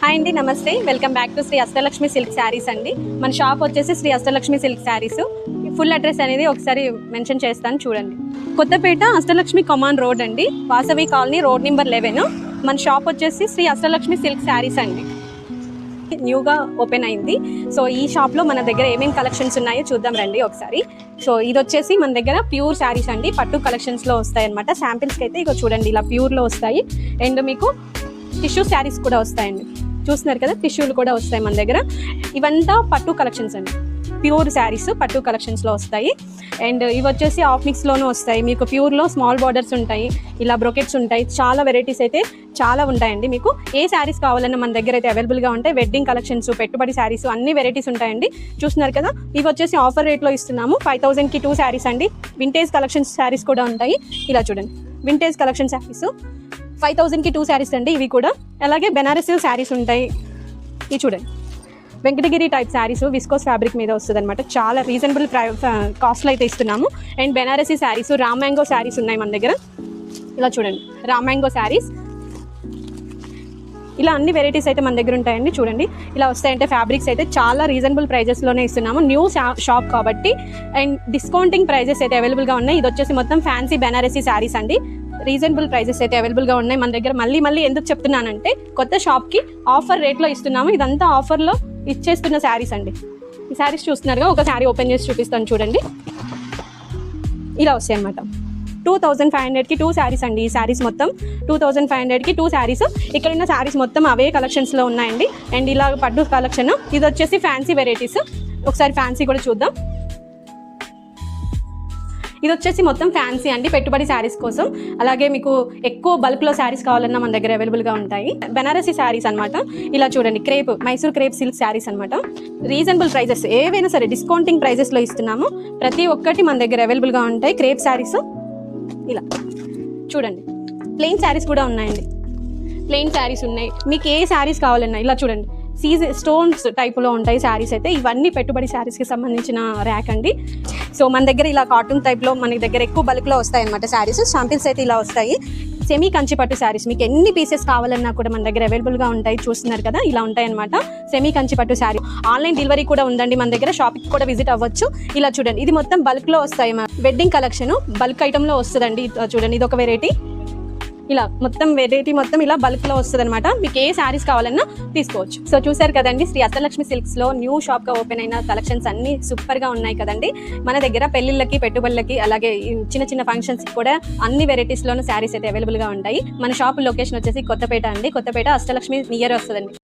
Hi అండి, నమస్తే. Welcome back to Sri Ashtalakshmi silk sarees అండి. మన షాప్ వచ్చేసి Sri Ashtalakshmi silk sarees. Full address అనేది ఒకసారి మెన్షన్ చేస్తాను చూడండి. కొత్తపేట అష్టలక్ష్మి కమాన్ రోడ్ అండి, వాసవి కాలనీ, రోడ్ నెంబర్ 11. మన షాప్ వచ్చేసి శ్రీ అష్టలక్ష్మి సిల్క్ శారీస్ అండి. న్యూగా ఓపెన్ అయింది. సో ఈ షాప్లో మన దగ్గర ఏమేమి కలెక్షన్స్ ఉన్నాయో చూద్దాం రండి ఒకసారి. సో ఇది వచ్చేసి మన దగ్గర ప్యూర్ శారీస్ అండి, పట్టు కలెక్షన్స్లో వస్తాయి అనమాట. శాంపిల్స్కి అయితే ఇక చూడండి ఇలా ప్యూర్లో వస్తాయి. అండ్ మీకు టిష్యూ శారీస్ కూడా వస్తాయండి, చూస్తున్నారు కదా, టిష్యూలు కూడా వస్తాయి మన దగ్గర. ఇవంతా పట్టు కలెక్షన్స్ అండి, ప్యూర్ శారీస్ పట్టు కలెక్షన్స్లో వస్తాయి. అండ్ ఇవి వచ్చేసి ఆఫ్ మిక్స్లోనూ వస్తాయి. మీకు ప్యూర్లో స్మాల్ బార్డర్స్ ఉంటాయి, ఇలా బ్రొకెట్స్ ఉంటాయి, చాలా వెరైటీస్ అయితే చాలా ఉంటాయండి. మీకు ఏ శారీస్ కావాలన్నా మన దగ్గర అయితే అవైలబుల్గా ఉంటాయి. వెడ్డింగ్ కలెక్షన్స్, పెట్టుబడి శారీస్, అన్ని వెరైటీస్ ఉంటాయండి. చూస్తున్నారు కదా, ఇవి వచ్చేసి ఆఫర్ రేట్లో ఇస్తున్నాము. 5000కి 2 శారీస్ అండి. వింటేజ్ కలెక్షన్స్ శారీస్ కూడా ఉంటాయి. ఇలా చూడండి, వింటేజ్ కలెక్షన్ శారీస్ 5000కి 2 శారీస్ అండి. ఇవి కూడా అలాగే బెనారసీ శారీస్ ఉంటాయి. ఇవి చూడండి, Venkatagiri type saris viscose fabric మీద వస్తుంది అనమాట. చాలా రీజనబుల్ కాస్ట్లో అయితే ఇస్తున్నాము. అండ్ బెనారసీ శారీస్, రామ్ మ్యాంగో శారీస్ ఉన్నాయి మన దగ్గర. ఇలా చూడండి, రామ్ మ్యాంగో శారీస్, ఇలా అన్ని వెరైటీస్ అయితే మన దగ్గర ఉంటాయండి. చూడండి ఇలా వస్తాయంటే ఫ్యాబ్రిక్స్ అయితే చాలా రీజనబుల్ ప్రైజెస్లోనే ఇస్తున్నాము. న్యూ షాప్ కాబట్టి అండ్ డిస్కౌంటింగ్ ప్రైజెస్ అయితే అవైలబుల్గా ఉన్నాయి. ఇది వచ్చేసి మొత్తం ఫ్యాన్సీ బెనారసీ శారీస్ అండి. రీజనబుల్ ప్రైజెస్ అయితే అవైలబుల్గా ఉన్నాయి మన దగ్గర. మళ్ళీ ఎందుకు చెప్తున్నానంటే కొత్త షాప్కి ఆఫర్ రేట్లో ఇస్తున్నాము. ఇదంతా ఆఫర్లో ఇచ్చేస్తున్న శారీస్ అండి. ఈ శారీస్ చూస్తున్నారుగా, ఒక శారీ ఓపెన్ చేసి చూపిస్తాను చూడండి. ఇలా వస్తాయి అన్నమాట. 2500కి 2 శారీస్ అండి. ఈ శారీస్ మొత్తం 2500కి 2 శారీస్. ఇక్కడ ఉన్న శారీస్ మొత్తం అవే కలెక్షన్స్లో ఉన్నాయండి. అండ్ ఇలా పట్టు కలెక్షన్, ఇది వచ్చేసి ఫ్యాన్సీ వెరైటీస్. ఒకసారి ఫ్యాన్సీ కూడా చూద్దాం. ఇది వచ్చేసి మొత్తం ఫ్యాన్సీ అండి, పెట్టుబడి శారీస్ కోసం. అలాగే మీకు ఎక్కువ బల్క్లో శారీస్ కావాలన్నా మన దగ్గర అవైలబుల్గా ఉంటాయి. బెనారసీ శారీస్ అనమాట. ఇలా చూడండి, crepe, Mysore crepe silk saris అనమాట. రీజనబుల్ ప్రైజెస్, ఏవైనా సరే డిస్కౌంటింగ్ ప్రైజెస్లో ఇస్తున్నాము. ప్రతి ఒక్కటి మన దగ్గర అవైలబుల్గా ఉంటాయి. క్రేప్ శారీస్ ఇలా చూడండి, ప్లెయిన్ శారీస్ కూడా ఉన్నాయండి. ప్లెయిన్ శారీస్ ఉన్నాయి. మీకు ఏ శారీస్ కావాలన్నా ఇలా చూడండి, స్టోన్స్ టైప్లో ఉంటాయి శారీస్ అయితే. ఇవన్నీ పెట్టుబడి శారీస్కి సంబంధించిన ర్యాక్ అండి. సో మన దగ్గర ఇలా కాటన్ టైప్లో మన దగ్గర ఎక్కువ బల్క్లో వస్తాయి అనమాట శారీస్. శాంపిల్స్ అయితే ఇలా వస్తాయి. సెమీ కంచి పట్టు శారీస్ మీకు ఎన్ని పీసెస్ కావాలన్నా కూడా మన దగ్గర అవైలబుల్గా ఉంటాయి. చూస్తున్నారు కదా, ఇలా ఉంటాయి అనమాట. సెమీ కంచి పట్టు శారీ. ఆన్లైన్ డెలివరీ కూడా ఉందండి మన దగ్గర. షాప్కి కూడా విజిట్ అవ్వచ్చు. ఇలా చూడండి, ఇది మొత్తం బల్క్లో వస్తాయి. వెడ్డింగ్ కలెక్షన్ బల్క్ ఐటెంలో వస్తుందండి. చూడండి, ఇది ఒక వెరైటీ. ఇలా మొత్తం వెరైటీ మొత్తం ఇలా బల్క్లో వస్తుంది అనమాట. మీకు ఏ శారీస్ కావాలన్నా తీసుకోవచ్చు. సో చూసారు కదండి, శ్రీ అష్టలక్ష్మి సిల్క్స్లో న్యూ షాప్గా ఓపెన్ అయిన కలెక్షన్స్ అన్ని సూపర్గా ఉన్నాయి కదండి. మన దగ్గర పెళ్ళిళ్ళకి, పెట్టుబడులకి, అలాగే చిన్న ఫంక్షన్స్కి కూడా అన్ని వెరైటీస్లోనూ శారీస్ అయితే అవైలబుల్గా ఉంటాయి. మన షాప్ లొకేషన్ వచ్చేసి కొత్తపేట అండి. కొత్తపేట అష్టలక్ష్మి నియర్ వస్తుందండి.